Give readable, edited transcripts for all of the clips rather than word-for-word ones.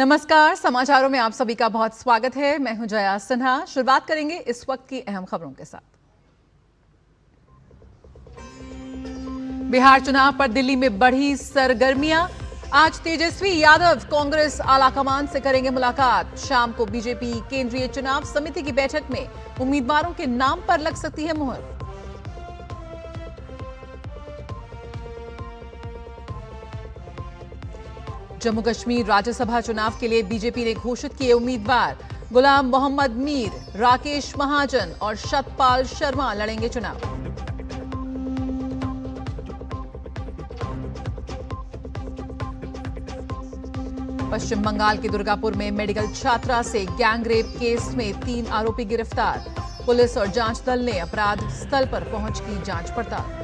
नमस्कार, समाचारों में आप सभी का बहुत स्वागत है। मैं हूं जया सिन्हा। शुरुआत करेंगे इस वक्त की अहम खबरों के साथ। बिहार चुनाव पर दिल्ली में बढ़ी सरगर्मियां। आज तेजस्वी यादव कांग्रेस आलाकमान से करेंगे मुलाकात। शाम को बीजेपी केंद्रीय चुनाव समिति की बैठक में उम्मीदवारों के नाम पर लग सकती है मुहर। जम्मू कश्मीर राज्यसभा चुनाव के लिए बीजेपी ने घोषित किए उम्मीदवार। गुलाम मोहम्मद मीर, राकेश महाजन और सतपाल शर्मा लड़ेंगे चुनाव। पश्चिम बंगाल के दुर्गापुर में मेडिकल छात्रा से गैंगरेप केस में 3 आरोपी गिरफ्तार। पुलिस और जांच दल ने अपराध स्थल पर पहुंच की जांच पड़ताल।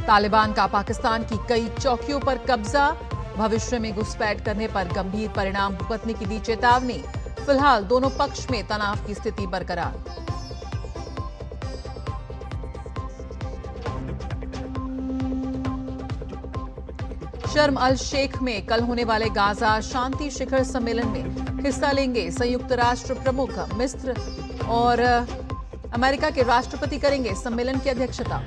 तालिबान का पाकिस्तान की कई चौकियों पर कब्जा। भविष्य में घुसपैठ करने पर गंभीर परिणाम भुगतने की दी चेतावनी। फिलहाल दोनों पक्ष में तनाव की स्थिति बरकरार। शर्म अल शेख में कल होने वाले गाजा शांति शिखर सम्मेलन में हिस्सा लेंगे संयुक्त राष्ट्र प्रमुख। मिस्र और अमेरिका के राष्ट्रपति करेंगे सम्मेलन की अध्यक्षता।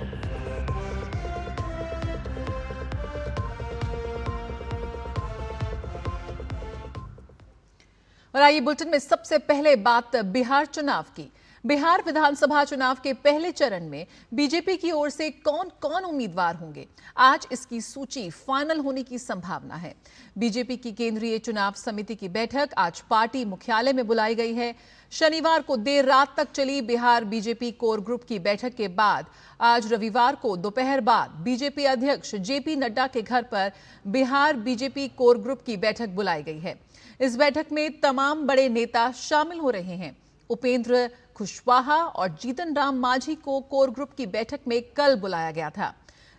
और आइए बुलेटिन में सबसे पहले बात बिहार चुनाव की। बिहार विधानसभा चुनाव के पहले चरण में बीजेपी की ओर से कौन कौन उम्मीदवार होंगे, आज इसकी सूची फाइनल होने की संभावना है। बीजेपी की केंद्रीय चुनाव समिति की बैठक आज पार्टी मुख्यालय में बुलाई गई है। शनिवार को देर रात तक चली बिहार बीजेपी कोर ग्रुप की बैठक के बाद आज रविवार को दोपहर बाद बीजेपी अध्यक्ष जेपी नड्डा के घर पर बिहार बीजेपी कोर ग्रुप की बैठक बुलाई गई है। इस बैठक में तमाम बड़े नेता शामिल हो रहे हैं। उपेंद्र कुशवाहा और जीतन राम मांझी को कोर ग्रुप की बैठक में कल बुलाया गया था।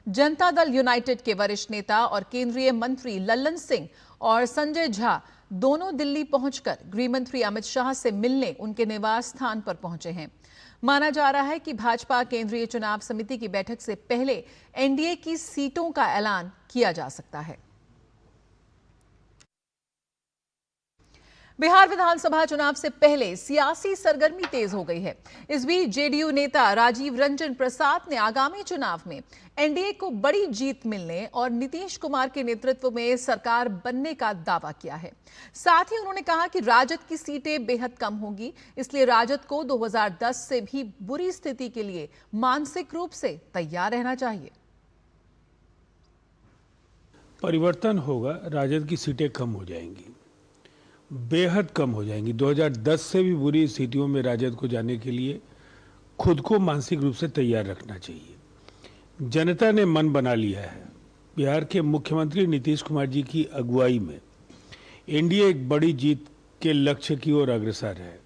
जनता दल यूनाइटेड के वरिष्ठ नेता और केंद्रीय मंत्री लल्लन सिंह और संजय झा दोनों दिल्ली पहुंचकर गृह मंत्री अमित शाह से मिलने उनके निवास स्थान पर पहुंचे हैं। माना जा रहा है कि भाजपा केंद्रीय चुनाव समिति की बैठक से पहले एनडीए की सीटों का ऐलान किया जा सकता है। बिहार विधानसभा चुनाव से पहले सियासी सरगर्मी तेज हो गई है। इस बीच जेडीयू नेता राजीव रंजन प्रसाद ने आगामी चुनाव में एनडीए को बड़ी जीत मिलने और नीतीश कुमार के नेतृत्व में सरकार बनने का दावा किया है। साथ ही उन्होंने कहा कि राजद की सीटें बेहद कम होंगी, इसलिए राजद को 2010 से भी बुरी स्थिति के लिए मानसिक रूप से तैयार रहना चाहिए। परिवर्तन होगा, राजद की सीटें कम हो जाएंगी, बेहद कम हो जाएंगी। 2010 से भी बुरी स्थितियों में राजद को जाने के लिए खुद को मानसिक रूप से तैयार रखना चाहिए। जनता ने मन बना लिया है। बिहार के मुख्यमंत्री नीतीश कुमार जी की अगुवाई में एनडीए एक बड़ी जीत के लक्ष्य की ओर अग्रसर है।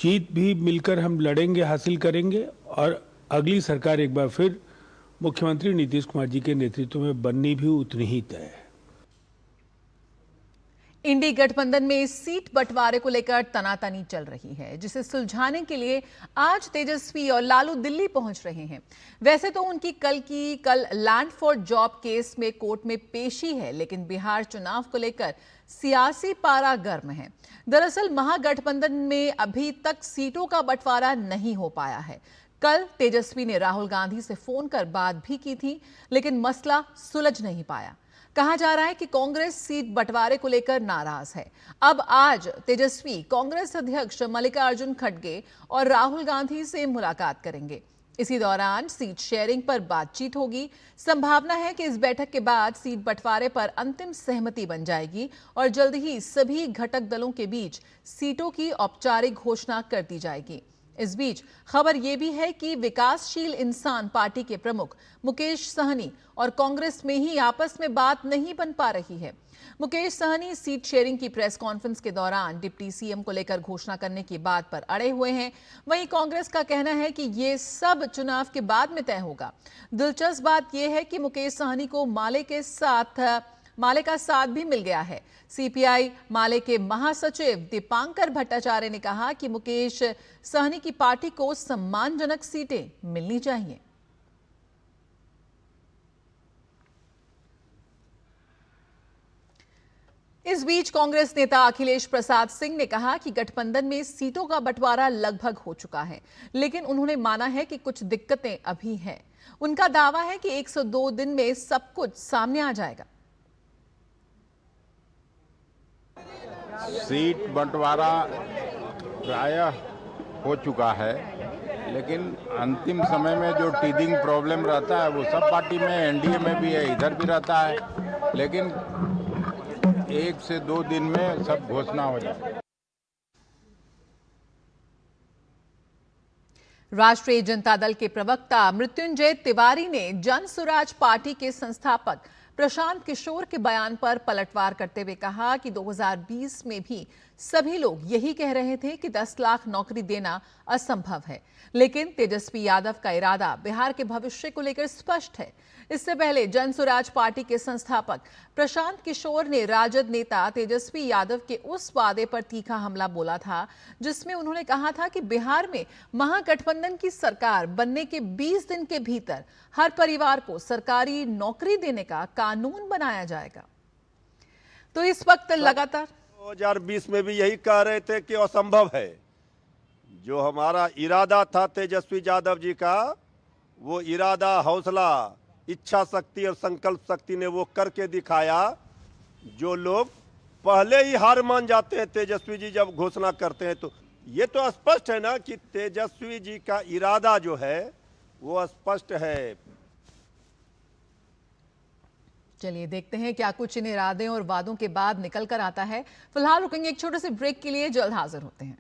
जीत भी मिलकर हम लड़ेंगे, हासिल करेंगे और अगली सरकार एक बार फिर मुख्यमंत्री नीतीश कुमार जी के नेतृत्व में बननी भी उतनी ही तय है। इंडी गठबंधन में सीट बंटवारे को लेकर तनातनी चल रही है, जिसे सुलझाने के लिए आज तेजस्वी और लालू दिल्ली पहुंच रहे हैं। वैसे तो उनकी कल लैंड फॉर जॉब केस में कोर्ट में पेशी है, लेकिन बिहार चुनाव को लेकर सियासी पारा गर्म है। दरअसल महागठबंधन में अभी तक सीटों का बंटवारा नहीं हो पाया है। कल तेजस्वी ने राहुल गांधी से फोन कर बात भी की थी, लेकिन मसला सुलझ नहीं पाया। कहा जा रहा है कि कांग्रेस सीट बंटवारे को लेकर नाराज है। अब आज तेजस्वी कांग्रेस अध्यक्ष मल्लिकार्जुन खड़गे और राहुल गांधी से मुलाकात करेंगे। इसी दौरान सीट शेयरिंग पर बातचीत होगी। संभावना है कि इस बैठक के बाद सीट बंटवारे पर अंतिम सहमति बन जाएगी और जल्द ही सभी घटक दलों के बीच सीटों की औपचारिक घोषणा कर दी जाएगी। इस बीच खबर यह भी है कि विकासशील इंसान पार्टी के प्रमुख मुकेश सहनी और कांग्रेस में ही आपस में बात नहीं बन पा रही है। मुकेश सहनी सीट शेयरिंग की प्रेस कॉन्फ्रेंस के दौरान डिप्टी सीएम को लेकर घोषणा करने की बात पर अड़े हुए हैं। वहीं कांग्रेस का कहना है कि ये सब चुनाव के बाद में तय होगा। दिलचस्प बात यह है कि मुकेश सहनी को माले का साथ भी मिल गया है। सीपीआई माले के महासचिव दीपांकर भट्टाचार्य ने कहा कि मुकेश सहनी की पार्टी को सम्मानजनक सीटें मिलनी चाहिए। इस बीच कांग्रेस नेता अखिलेश प्रसाद सिंह ने कहा कि गठबंधन में सीटों का बंटवारा लगभग हो चुका है, लेकिन उन्होंने माना है कि कुछ दिक्कतें अभी हैं। उनका दावा है कि 102 दिन में सब कुछ सामने आ जाएगा। सीट बंटवारा प्रायः हो चुका है, लेकिन अंतिम समय में जो टीदिंग प्रॉब्लम रहता है वो सब पार्टी में, एनडीए में भी है, इधर भी रहता है, लेकिन 1 से 2 दिन में सब घोषणा हो जाए। राष्ट्रीय जनता दल के प्रवक्ता मृत्युंजय तिवारी ने जन सुराज पार्टी के संस्थापक प्रशांत किशोर के बयान पर पलटवार करते हुए कहा कि 2020 में भी सभी लोग यही कह रहे थे कि 10 लाख नौकरी देना असंभव है, लेकिन तेजस्वी यादव का इरादा बिहार के भविष्य को लेकर स्पष्ट है। इससे पहले जन सुराज पार्टी के संस्थापक प्रशांत किशोर ने राजद नेता तेजस्वी यादव के उस वादे पर तीखा हमला बोला था, जिसमें उन्होंने कहा था कि बिहार में महागठबंधन की सरकार बनने के 20 दिन के भीतर हर परिवार को सरकारी नौकरी देने का कानून बनाया जाएगा। तो इस वक्त लगातार 2020 में भी यही कह रहे थे कि असंभव है। जो हमारा इरादा था तेजस्वी यादव जी का, वो इरादा, हौसला, इच्छा शक्ति और संकल्प शक्ति ने वो करके दिखाया। जो लोग पहले ही हार मान जाते हैं तेजस्वी जी जब घोषणा करते हैं, तो ये तो स्पष्ट है ना कि तेजस्वी जी का इरादा जो है वो स्पष्ट है। चलिए देखते हैं क्या कुछ इन इरादे और वादों के बाद निकल कर आता है। फिलहाल रुकेंगे एक छोटे से ब्रेक के लिए, जल्द हाजिर होते हैं।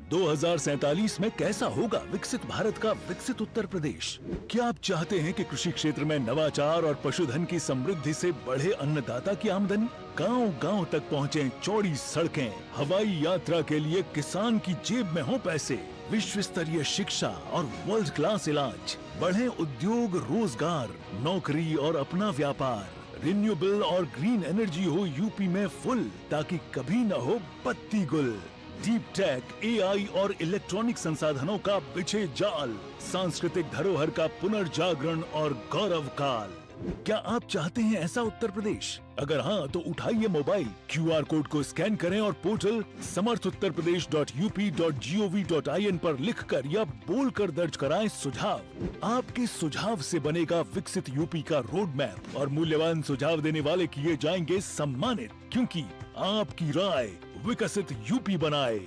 2047 में कैसा होगा विकसित भारत का विकसित उत्तर प्रदेश? क्या आप चाहते हैं कि कृषि क्षेत्र में नवाचार और पशुधन की समृद्धि से बढ़े अन्नदाता की आमदनी, गांव-गांव तक पहुंचे चौड़ी सड़कें, हवाई यात्रा के लिए किसान की जेब में हो पैसे, विश्व स्तरीय शिक्षा और वर्ल्ड क्लास इलाज, बढ़े उद्योग, रोजगार, नौकरी और अपना व्यापार, रिन्यूएबल और ग्रीन एनर्जी हो यूपी में फुल, ताकि कभी न हो बत्ती गुल। डीप टेक, एआई और इलेक्ट्रॉनिक संसाधनों का बिछे जाल, सांस्कृतिक धरोहर का पुनर्जागरण और गौरव काल। क्या आप चाहते हैं ऐसा उत्तर प्रदेश? अगर हाँ, तो उठाइए मोबाइल, क्यूआर कोड को स्कैन करें और पोर्टल samarthuttarpradesh.up.gov.in पर लिखकर या बोलकर दर्ज कराएं सुझाव। आपके सुझाव से बनेगा विकसित यूपी का रोड मैप और मूल्यवान सुझाव देने वाले किए जाएंगे सम्मानित, क्योंकि आपकी राय विकसित यूपी बनाए।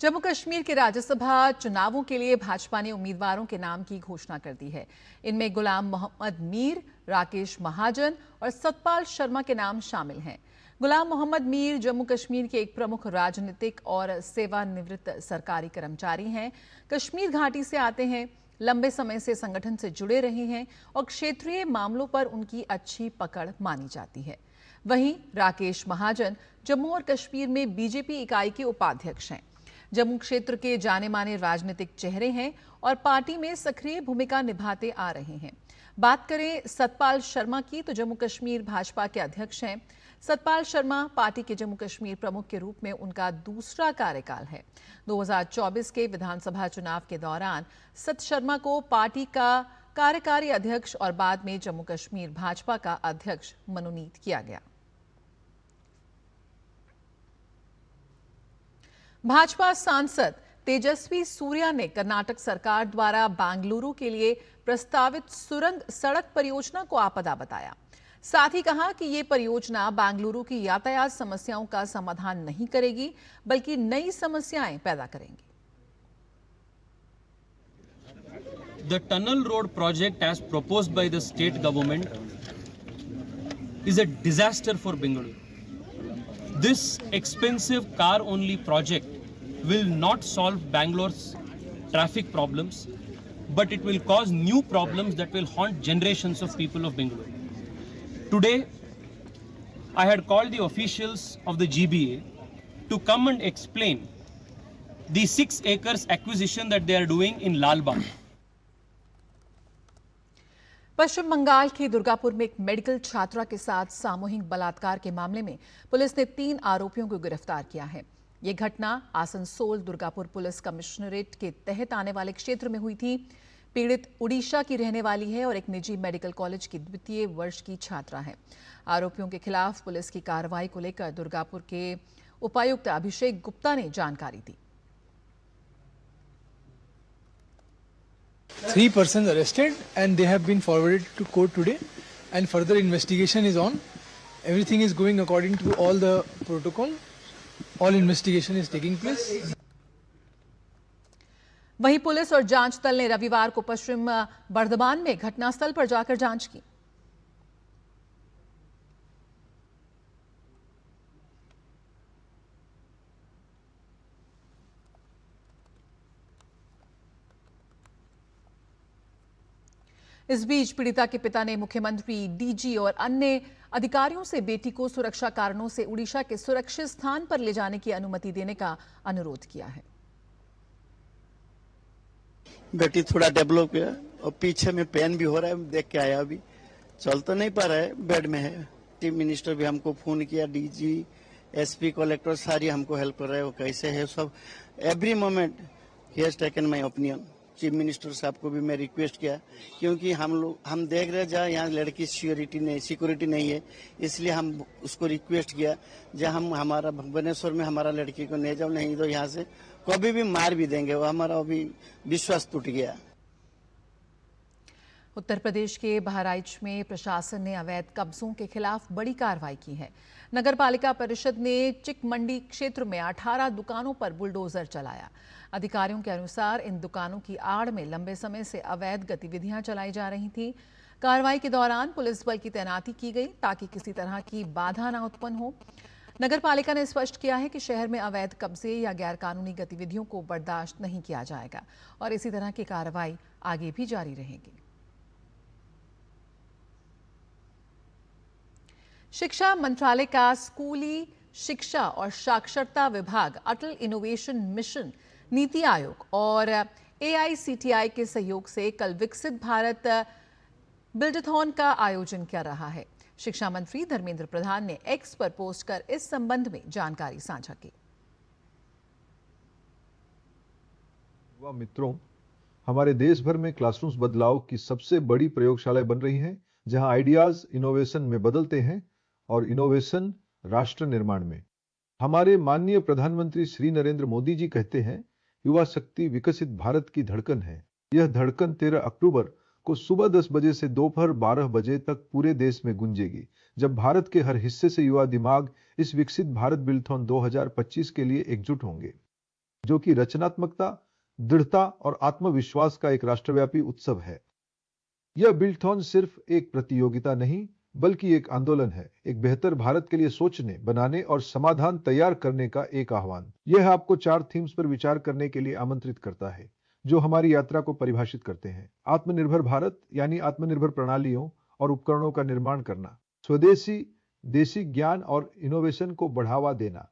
जम्मू कश्मीर के राज्यसभा चुनावों के लिए भाजपा ने उम्मीदवारों के नाम की घोषणा कर दी है। इनमें गुलाम मोहम्मद मीर, राकेश महाजन और सतपाल शर्मा के नाम शामिल हैं। गुलाम मोहम्मद मीर जम्मू कश्मीर के एक प्रमुख राजनीतिक और सेवानिवृत्त सरकारी कर्मचारी हैं। कश्मीर घाटी से आते हैं, लंबे समय से संगठन से जुड़े रहे हैं और क्षेत्रीय मामलों पर उनकी अच्छी पकड़ मानी जाती है। वहीं राकेश महाजन जम्मू और कश्मीर में बीजेपी इकाई के उपाध्यक्ष हैं। जम्मू क्षेत्र के जाने माने राजनीतिक चेहरे हैं और पार्टी में सक्रिय भूमिका निभाते आ रहे हैं। बात करें सतपाल शर्मा की, तो जम्मू कश्मीर भाजपा के अध्यक्ष हैं। सतपाल शर्मा पार्टी के जम्मू कश्मीर प्रमुख के रूप में उनका दूसरा कार्यकाल है। 2024 के विधानसभा चुनाव के दौरान सत शर्मा को पार्टी का कार्यकारी अध्यक्ष और बाद में जम्मू कश्मीर भाजपा का अध्यक्ष मनोनीत किया गया। भाजपा सांसद तेजस्वी सूर्या ने कर्नाटक सरकार द्वारा बेंगलुरु के लिए प्रस्तावित सुरंग सड़क परियोजना को आपदा बताया। साथ ही कहा कि ये परियोजना बेंगलुरु की यातायात समस्याओं का समाधान नहीं करेगी, बल्कि नई समस्याएं पैदा करेंगी। The tunnel road project as proposed by the state government is a disaster for Bengaluru. This expensive car-only project will not solve Bangalore's traffic problems, but it will cause new problems that will haunt generations of people of Bengaluru. Today, I had called the officials of the GBA to come and explain the 6 acres acquisition that they are doing in Lal Bagh. पश्चिम बंगाल के दुर्गापुर में एक medical छात्रा के साथ सामूहिक बलात्कार के मामले में पुलिस ने 3 आरोपियों को गिरफ्तार किया है। ये घटना आसनसोल दुर्गापुर पुलिस कमिश्नरेट के तहत आने वाले क्षेत्र में हुई थी। पीड़ित उड़ीसा की रहने वाली है और एक निजी मेडिकल कॉलेज की द्वितीय वर्ष की छात्रा है। आरोपियों के खिलाफ पुलिस की कार्रवाई को लेकर दुर्गापुर के उपायुक्त अभिषेक गुप्ता ने जानकारी दी। 3 persons arrested and they have been forwarded to court today and further investigation is on. Everything is going according to all the protocol. All investigation is taking place. वहीं पुलिस और जांच दल ने रविवार को पश्चिम बर्धमान में घटनास्थल पर जाकर जांच की। इस बीच पीड़िता के पिता ने मुख्यमंत्री, डीजी और अन्य अधिकारियों से बेटी को सुरक्षा कारणों से उड़ीसा के सुरक्षित स्थान पर ले जाने की अनुमति देने का अनुरोध किया है। बेटी थोड़ा डेवलप है और पीछे में पेन भी हो रहा है, देख के आया, अभी चल तो नहीं पा रहा है, बेड में है। चीफ मिनिस्टर भी हमको फोन किया, डीजी, एसपी, कलेक्टर सारी हमको हेल्प कर रहे हैं। वो कैसे है सब, every moment he has taken my opinion. Chief minister साहब को भी मैं रिक्वेस्ट किया, क्योंकि हम देख रहे जहाँ यहाँ लड़की सिक्योरिटी नहीं है, इसलिए हम उसको रिक्वेस्ट किया जहाँ हम हमारा भुवनेश्वर में हमारा लड़की को ले जाओ, नहीं तो यहाँ से कभी भी मार भी देंगे। वो हमारा अभी विश्वास टूट गया। उत्तर प्रदेश के बहराइच में प्रशासन ने अवैध कब्जों के खिलाफ बड़ी कार्रवाई की है। नगर पालिका परिषद ने चिक मंडी क्षेत्र में 18 दुकानों पर बुलडोजर चलाया। अधिकारियों के अनुसार इन दुकानों की आड़ में लंबे समय से अवैध गतिविधियां चलाई जा रही थी। कार्रवाई के दौरान पुलिस बल की तैनाती की गई ताकि किसी तरह की बाधा न उत्पन्न हो। नगर पालिका ने स्पष्ट किया है कि शहर में अवैध कब्जे या गैरकानूनी गतिविधियों को बर्दाश्त नहीं किया जाएगा और इसी तरह की कार्रवाई आगे भी जारी रहेगी। शिक्षा मंत्रालय का स्कूली शिक्षा और साक्षरता विभाग, अटल इनोवेशन मिशन, नीति आयोग और AICTI के सहयोग से कल विकसित भारत बिल्डथॉन का आयोजन कर रहा है। शिक्षा मंत्री धर्मेंद्र प्रधान ने एक्स पर पोस्ट कर इस संबंध में जानकारी साझा की। युवा मित्रों, हमारे देश भर में क्लासरूम्स बदलाव की सबसे बड़ी प्रयोगशालाएं बन रही हैं, जहां आइडियाज इनोवेशन में बदलते हैं और इनोवेशन राष्ट्र निर्माण में। हमारे माननीय प्रधानमंत्री श्री नरेंद्र मोदी जी कहते हैं, युवा शक्ति विकसित भारत की धड़कन है। यह धड़कन 13 अक्टूबर को सुबह 10 बजे से दोपहर 12 बजे तक पूरे देश में गूंजेगी, जब भारत के हर हिस्से से युवा दिमाग इस विकसित भारत बिल्डथॉन 2025 के लिए एकजुट होंगे, जो कि रचनात्मकता, दृढ़ता और आत्मविश्वास का एक राष्ट्रव्यापी उत्सव है। यह बिल्डथॉन सिर्फ एक प्रतियोगिता नहीं, बल्कि एक आंदोलन है, एक बेहतर भारत के लिए सोचने, बनाने और समाधान तैयार करने का एक आह्वान। यह आपको 4 थीम्स पर विचार करने के लिए आमंत्रित करता है, जो हमारी यात्रा को परिभाषित करते हैं। आत्मनिर्भर भारत यानी आत्मनिर्भर प्रणालियों और उपकरणों का निर्माण करना, स्वदेशी देशी ज्ञान और इनोवेशन को बढ़ावा देना,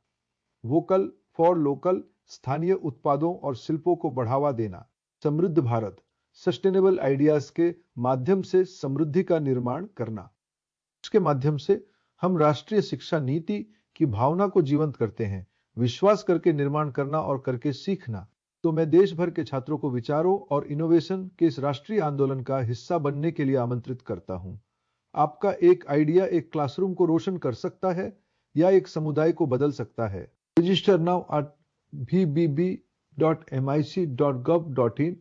वोकल फॉर लोकल स्थानीय उत्पादों और शिल्पों को बढ़ावा देना, समृद्ध भारत सस्टेनेबल आइडियाज के माध्यम से समृद्धि का निर्माण करना। इसके माध्यम से हम राष्ट्रीय शिक्षा नीति की भावना को जीवंत करते हैं, विश्वास करके निर्माण करना और करके सीखना। तो मैं देश भर के छात्रों को विचारों और इनोवेशन के इस राष्ट्रीय आंदोलन का हिस्सा बनने के लिए आमंत्रित करता हूं। आपका एक आइडिया एक क्लासरूम को रोशन कर सकता है या एक समुदाय को बदल सकता है। Register now at vbb.mic.gov.in।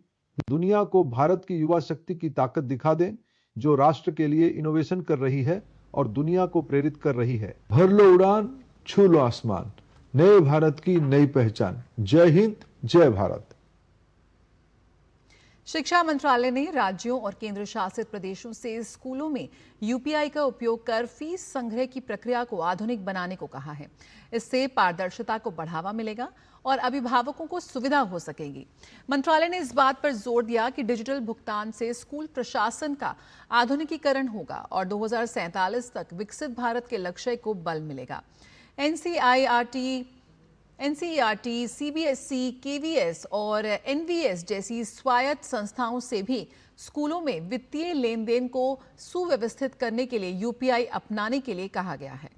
दुनिया को भारत की युवा शक्ति की ताकत दिखा दें, जो राष्ट्र के लिए इनोवेशन कर रही है और दुनिया को प्रेरित कर रही है। भर लो उड़ान, छू लो आसमान, नए भारत की नई पहचान। जय हिंद, जय भारत। शिक्षा मंत्रालय ने राज्यों और केंद्र शासित प्रदेशों से स्कूलों में UPI का उपयोग कर फीस संग्रह की प्रक्रिया को आधुनिक बनाने को कहा है। इससे पारदर्शिता को बढ़ावा मिलेगा और अभिभावकों को सुविधा हो सकेगी। मंत्रालय ने इस बात पर जोर दिया कि डिजिटल भुगतान से स्कूल प्रशासन का आधुनिकीकरण होगा और 2047 तक विकसित भारत के लक्ष्य को बल मिलेगा। NCERT, CBSE, KVS और NVS जैसी स्वायत्त संस्थाओं से भी स्कूलों में वित्तीय लेन देन को सुव्यवस्थित करने के लिए UPI अपनाने के लिए कहा गया है।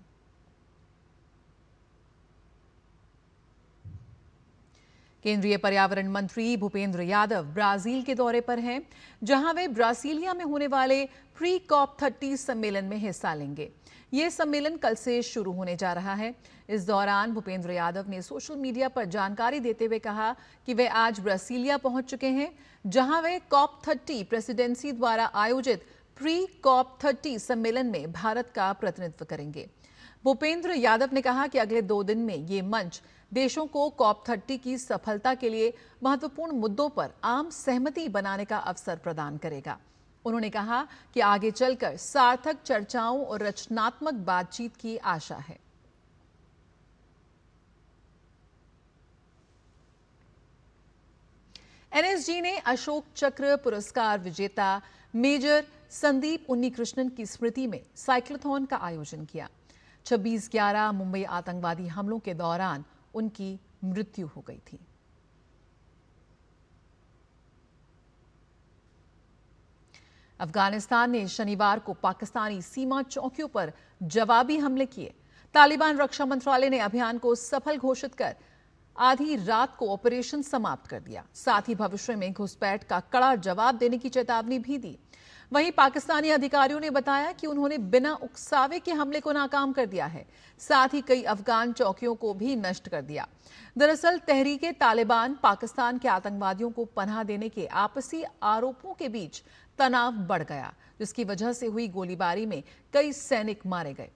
केंद्रीय पर्यावरण मंत्री भूपेंद्र यादव ब्राजील के दौरे पर हैं, जहां वे ब्रासीलिया में होने वाले प्री कॉप 30 सम्मेलन में हिस्सा लेंगे। ये सम्मेलन कल से शुरू होने जा रहा है। इस दौरान भूपेंद्र यादव ने सोशल मीडिया पर जानकारी देते हुए कहा कि वे आज ब्रासीलिया पहुंच चुके हैं, जहां वे कॉप 30 प्रेसिडेंसी द्वारा आयोजित प्री कॉप 30 सम्मेलन में भारत का प्रतिनिधित्व करेंगे। भूपेंद्र यादव ने कहा कि अगले 2 दिन में ये मंच देशों को कॉप 30 की सफलता के लिए महत्वपूर्ण मुद्दों पर आम सहमति बनाने का अवसर प्रदान करेगा। उन्होंने कहा कि आगे चलकर सार्थक चर्चाओं और रचनात्मक बातचीत की आशा है। एनएसजी ने अशोक चक्र पुरस्कार विजेता मेजर संदीप उन्नीकृष्णन की स्मृति में साइक्लोथॉन का आयोजन किया। 26/11 मुंबई आतंकवादी हमलों के दौरान उनकी मृत्यु हो गई थी। अफगानिस्तान ने शनिवार को पाकिस्तानी सीमा चौकियों पर जवाबी हमले किए। तालिबान रक्षा मंत्रालय ने अभियान को सफल घोषित कर आधी रात को ऑपरेशन समाप्त कर दिया। साथ ही भविष्य में घुसपैठ का कड़ा जवाब देने की चेतावनी भी दी। वहीं पाकिस्तानी अधिकारियों ने बताया कि उन्होंने बिना उकसावे के हमले को नाकाम कर दिया है। साथ ही कई अफगान चौकियों को भी नष्ट कर दिया। दरअसल तहरीके तालिबान पाकिस्तान के आतंकवादियों को पनाह देने के आपसी आरोपों के बीच तनाव बढ़ गया, जिसकी वजह से हुई गोलीबारी में कई सैनिक मारे गए।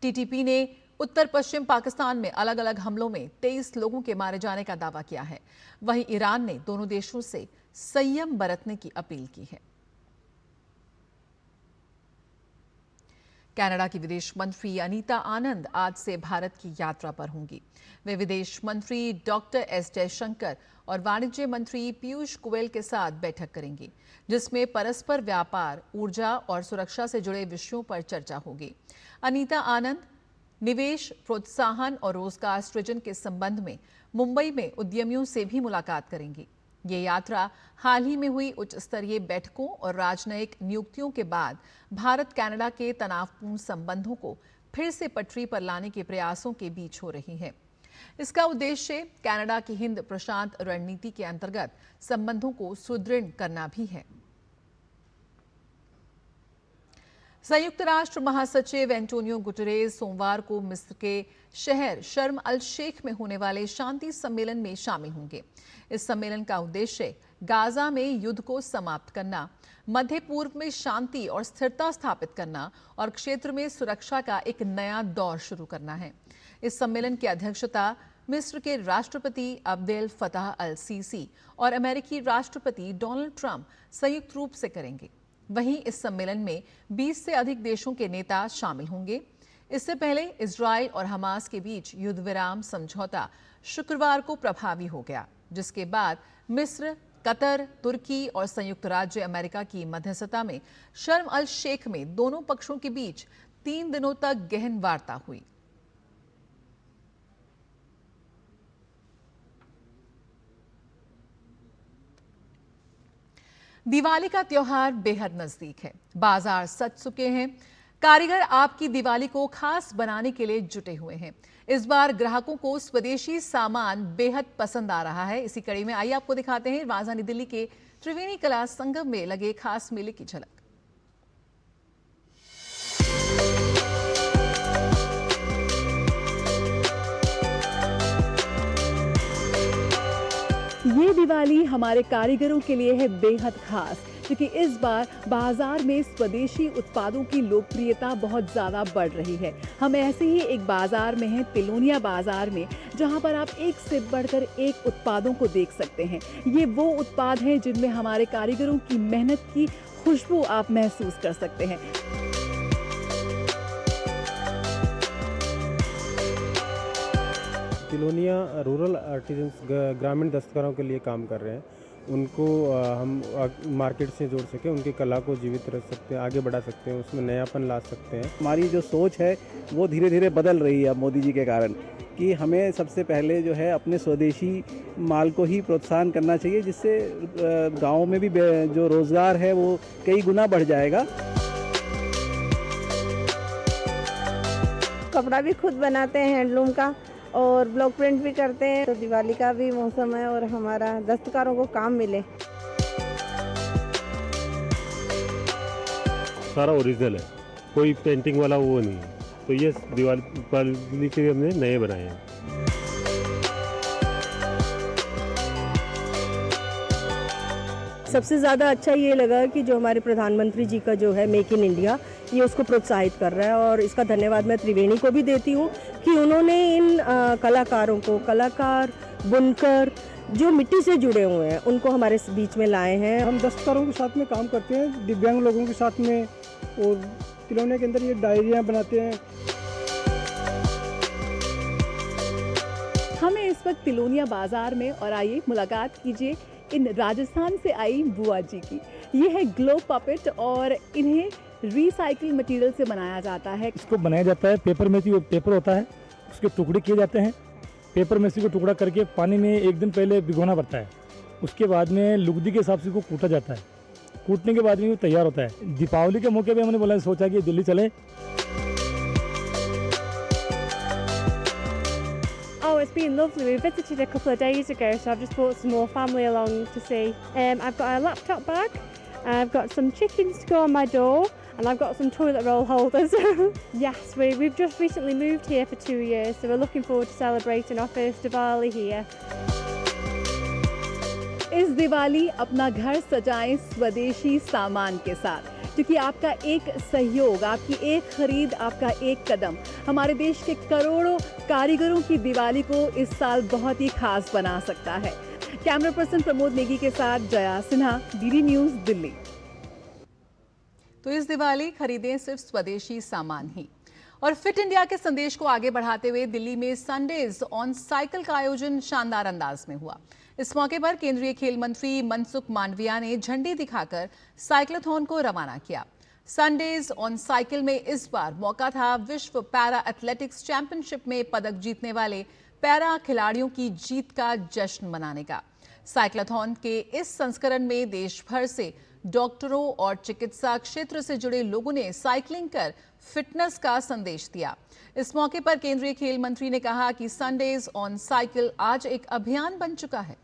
टीटीपी ने उत्तर पश्चिम पाकिस्तान में अलग अलग हमलों में 23 लोगों के मारे जाने का दावा किया है। वहीं ईरान ने दोनों देशों से संयम बरतने की अपील की है। कनाडा की विदेश मंत्री अनीता आनंद आज से भारत की यात्रा पर होंगी। वे विदेश मंत्री डॉक्टर एस जयशंकर और वाणिज्य मंत्री पीयूष गोयल के साथ बैठक करेंगी, जिसमें परस्पर व्यापार, ऊर्जा और सुरक्षा से जुड़े विषयों पर चर्चा होगी। अनीता आनंद निवेश प्रोत्साहन और रोजगार सृजन के संबंध में मुंबई में उद्यमियों से भी मुलाकात करेंगी। ये यात्रा हाल ही में हुई उच्च स्तरीय बैठकों और राजनयिक नियुक्तियों के बाद भारत कनाडा के तनावपूर्ण संबंधों को फिर से पटरी पर लाने के प्रयासों के बीच हो रही है। इसका उद्देश्य कनाडा की हिंद प्रशांत रणनीति के अंतर्गत संबंधों को सुदृढ़ करना भी है। संयुक्त राष्ट्र महासचिव एंटोनियो गुटेरेस सोमवार को मिस्र के शहर शर्म अल शेख में होने वाले शांति सम्मेलन में शामिल होंगे। इस सम्मेलन का उद्देश्य गाजा में युद्ध को समाप्त करना, मध्य पूर्व में शांति और स्थिरता स्थापित करना और क्षेत्र में सुरक्षा का एक नया दौर शुरू करना है। इस सम्मेलन की अध्यक्षता मिस्र के राष्ट्रपति अब्देल फताह अल सीसी और अमेरिकी राष्ट्रपति डोनाल्ड ट्रंप संयुक्त रूप से करेंगे। वहीं इस सम्मेलन में 20 से अधिक देशों के नेता शामिल होंगे। इससे पहले इजरायल और हमास के बीच युद्ध विराम समझौता शुक्रवार को प्रभावी हो गया, जिसके बाद मिस्र, कतर, तुर्की और संयुक्त राज्य अमेरिका की मध्यस्थता में शर्म अल शेख में दोनों पक्षों के बीच 3 दिनों तक गहन वार्ता हुई। दिवाली का त्योहार बेहद नजदीक है। बाजार सज चुके हैं। कारीगर आपकी दिवाली को खास बनाने के लिए जुटे हुए हैं। इस बार ग्राहकों को स्वदेशी सामान बेहद पसंद आ रहा है। इसी कड़ी में आइए आपको दिखाते हैं राजधानी दिल्ली के त्रिवेणी कला संगम में लगे खास मेले की झलक। ये दिवाली हमारे कारीगरों के लिए है बेहद खास, क्योंकि इस बार बाजार में स्वदेशी उत्पादों की लोकप्रियता बहुत ज़्यादा बढ़ रही है। हम ऐसे ही एक बाजार में हैं, तिलोनिया बाजार में, जहां पर आप एक से बढ़कर एक उत्पादों को देख सकते हैं। ये वो उत्पाद हैं जिनमें हमारे कारीगरों की मेहनत की खुशबू आप महसूस कर सकते हैं। तिलोनिया रूरल आर्टिजन्स ग्रामीण दस्तकारों के लिए काम कर रहे हैं। उनको हम मार्केट से जोड़ सकें, उनकी कला को जीवित रख सकते हैं, आगे बढ़ा सकते हैं, उसमें नयापन ला सकते हैं। हमारी जो सोच है वो धीरे धीरे बदल रही है मोदी जी के कारण, कि हमें सबसे पहले जो है अपने स्वदेशी माल को ही प्रोत्साहन करना चाहिए, जिससे गाँव में भी जो रोज़गार है वो कई गुना बढ़ जाएगा। कपड़ा भी खुद बनाते हैं हैंडलूम का, और ब्लॉक प्रिंट भी करते हैं। तो दिवाली का भी मौसम है और हमारा दस्तकारों को काम मिले। सारा ओरिजिनल है, कोई पेंटिंग वाला वो नहीं है। तो ये दिवाली के लिए हमने नए बनाए हैं। सबसे ज़्यादा अच्छा ये लगा कि जो हमारे प्रधानमंत्री जी का जो है मेक इन इंडिया, ये उसको प्रोत्साहित कर रहा है और इसका धन्यवाद मैं त्रिवेणी को भी देती हूँ कि उन्होंने इन कलाकारों को, कलाकार, बुनकर जो मिट्टी से जुड़े हुए हैं, उनको हमारे बीच में लाए हैं। हम दस्तकारों के साथ में काम करते हैं, दिव्यांग लोगों के साथ में, और खिलौने के अंदर ये डायरियाँ बनाते हैं। हमें इस वक्त तिलोनिया बाजार में, और आइए मुलाकात कीजिए इन राजस्थान से आई बुआ जी की। ये है ग्लो पपेट और इन्हें रिसाइकिल मटेरियल से बनाया जाता है। इसको बनाया जाता है पेपर में, पेपर होता है, उसके टुकड़े किए जाते हैं। पेपर में को टुकड़ा करके पानी में एक दिन पहले भिगोना पड़ता है। उसके बाद में लुगदी के हिसाब से इसको कूटा जाता है। कूटने के बाद में वो तैयार होता है। दीपावली के मौके पे हमने बोला, सोचा कि दिल्ली चले। Oh, it's been lovely. We visited a couple of days ago, so I've just brought some more family along to see. I've got a laptop bag, I've got some chickens to go on my door, and I've got some toilet roll holders. Yes, we've just recently moved here for 2 years, so we're looking forward to celebrating our first Diwali here. इस दिवाली अपना घर सजाएं स्वदेशी सामान के साथ, क्योंकि आपका एक सहयोग, आपकी एक खरीद, आपका एक कदम हमारे देश के करोड़ों कारीगरों की दिवाली को इस साल बहुत ही खास बना सकता है। कैमरा पर्सन प्रमोद नेगी के साथ जया सिन्हा, डीडी न्यूज़, दिल्ली। तो इस दिवाली खरीदें सिर्फ स्वदेशी सामान ही। और फिट इंडिया के संदेश को आगे बढ़ाते हुए दिल्ली में संडेज ऑन साइकिल का आयोजन शानदार अंदाज में हुआ। इस मौके पर केंद्रीय खेल मंत्री मनसुख मांडविया ने झंडी दिखाकर साइक्लोथॉन को रवाना किया। संडेज ऑन साइकिल में इस बार मौका था विश्व पैरा एथलेटिक्स चैंपियनशिप में पदक जीतने वाले पैरा खिलाड़ियों की जीत का जश्न मनाने का। साइक्लोथॉन के इस संस्करण में देश भर से डॉक्टरों और चिकित्सा क्षेत्र से जुड़े लोगों ने साइकिलिंग कर फिटनेस का संदेश दिया। इस मौके पर केंद्रीय खेल मंत्री ने कहा कि संडेज ऑन साइकिल आज एक अभियान बन चुका है।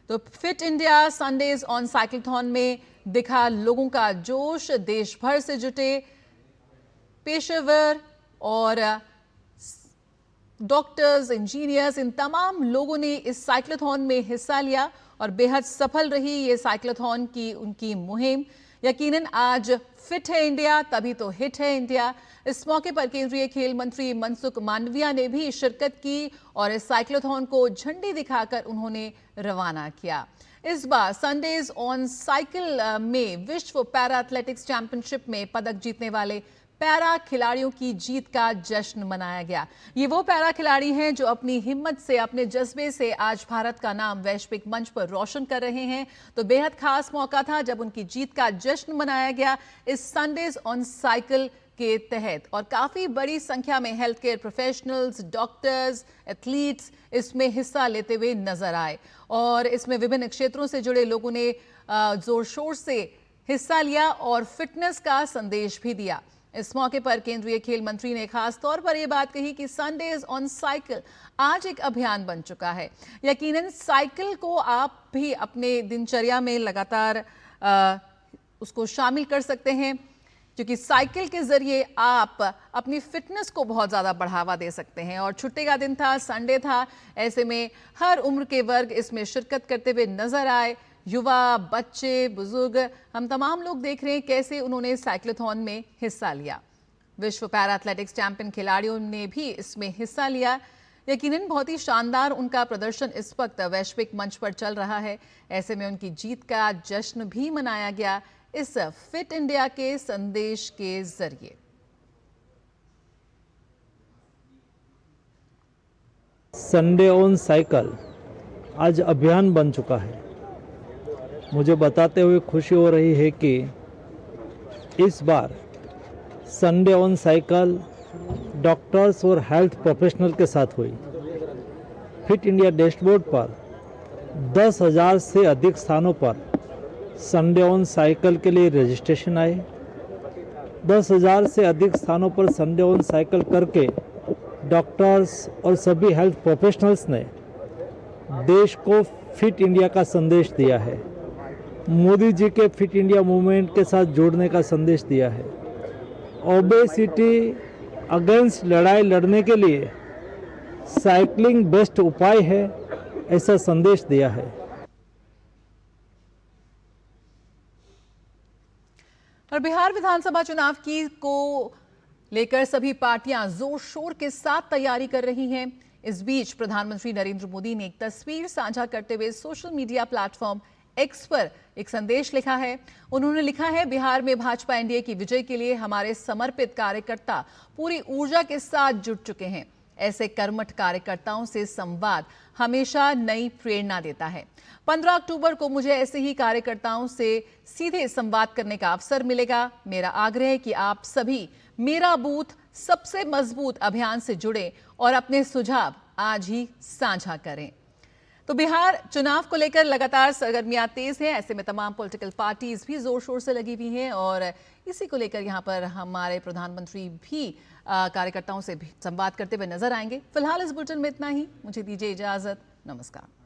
तो फिट इंडिया संडेज ऑन साइकिलथॉन में दिखा लोगों का जोश। देश भर से जुटे पेशेवर और डॉक्टर्स, इंजीनियर्स, इन तमाम लोगों ने इस साइक्लोथॉन में हिस्सा लिया और बेहद सफल रही ये साइक्लोथॉन की उनकी मुहिम। यकीनन आज फिट है इंडिया तभी तो हिट है इंडिया। इस मौके पर केंद्रीय खेल मंत्री मनसुख मांडविया ने भी शिरकत की और इस साइक्लोथॉन को झंडी दिखाकर उन्होंने रवाना किया। इस बार संडेज ऑन साइकिल में विश्व पैरा एथलेटिक्स चैंपियनशिप में पदक जीतने वाले पैरा खिलाड़ियों की जीत का जश्न मनाया गया। ये वो पैरा खिलाड़ी हैं जो अपनी हिम्मत से, अपने जज्बे से आज भारत का नाम वैश्विक मंच पर रोशन कर रहे हैं। तो बेहद खास मौका था जब उनकी जीत का जश्न मनाया गया इस संडेज ऑन साइकिल के तहत। और काफी बड़ी संख्या में health care professionals, doctors, athletes इसमें हिस्सा लेते हुए नजर आए और इसमें विभिन्न क्षेत्रों से जुड़े लोगों ने जोर शोर से हिस्सा लिया और फिटनेस का संदेश भी दिया। इस मौके पर केंद्रीय खेल मंत्री ने खास तौर पर यह बात कही कि संडेज ऑन साइकिल आज एक अभियान बन चुका है। यकीनन साइकिल को आप भी अपने दिनचर्या में लगातार उसको शामिल कर सकते हैं, क्योंकि साइकिल के जरिए आप अपनी फिटनेस को बहुत ज़्यादा बढ़ावा दे सकते हैं। और छुट्टी का दिन था, संडे था, ऐसे में हर उम्र के वर्ग इसमें शिरकत करते हुए नजर आए। युवा, बच्चे, बुजुर्ग, हम तमाम लोग देख रहे हैं कैसे उन्होंने साइक्लोथॉन में हिस्सा लिया। विश्व पैरा एथलेटिक्स चैंपियन खिलाड़ियों ने भी इसमें हिस्सा लिया। यकीनन बहुत ही शानदार उनका प्रदर्शन इस वक्त वैश्विक मंच पर चल रहा है। ऐसे में उनकी जीत का जश्न भी मनाया गया इस फिट इंडिया के संदेश के जरिए। संडे ऑन साइकिल आज अभियान बन चुका है। मुझे बताते हुए खुशी हो रही है कि इस बार संडे ऑन साइकिल डॉक्टर्स और हेल्थ प्रोफेशनल के साथ हुई। फिट इंडिया डैशबोर्ड पर 10,000 से अधिक स्थानों पर संडे ऑन साइकिल के लिए रजिस्ट्रेशन आए 10,000 से अधिक स्थानों पर संडे ऑन साइकिल करके डॉक्टर्स और सभी हेल्थ प्रोफेशनल्स ने देश को फिट इंडिया का संदेश दिया है, मोदी जी के फिट इंडिया मूवमेंट के साथ जोड़ने का संदेश दिया है। ओबेसिटी अगेंस्ट लड़ाई लड़ने के लिए साइकिलिंग बेस्ट उपाय है, ऐसा संदेश दिया है। और बिहार विधानसभा चुनाव को लेकर सभी पार्टियां जोर शोर के साथ तैयारी कर रही हैं। इस बीच प्रधानमंत्री नरेंद्र मोदी ने एक तस्वीर साझा करते हुए सोशल मीडिया प्लेटफॉर्म एक्स पर एक संदेश लिखा है। उन्होंने लिखा है, बिहार में भाजपा एनडीए की विजय के लिए हमारे समर्पित कार्यकर्ता पूरी ऊर्जा के साथ जुट चुके हैं। ऐसे कर्मठ कार्यकर्ताओं से संवाद हमेशा नई प्रेरणा देता है। 15 अक्टूबर को मुझे ऐसे ही कार्यकर्ताओं से सीधे संवाद करने का अवसर मिलेगा। मेरा आग्रह है कि आप सभी मेरा बूथ सबसे मजबूत अभियान से जुड़े और अपने सुझाव आज ही साझा करें। तो बिहार चुनाव को लेकर लगातार सरगर्मियां तेज हैं। ऐसे में तमाम पॉलिटिकल पार्टीज भी जोर शोर से लगी हुई हैं और इसी को लेकर यहां पर हमारे प्रधानमंत्री भी कार्यकर्ताओं से भी संवाद करते हुए नजर आएंगे। फिलहाल इस बुलेटिन में इतना ही। मुझे दीजिए इजाजत। नमस्कार।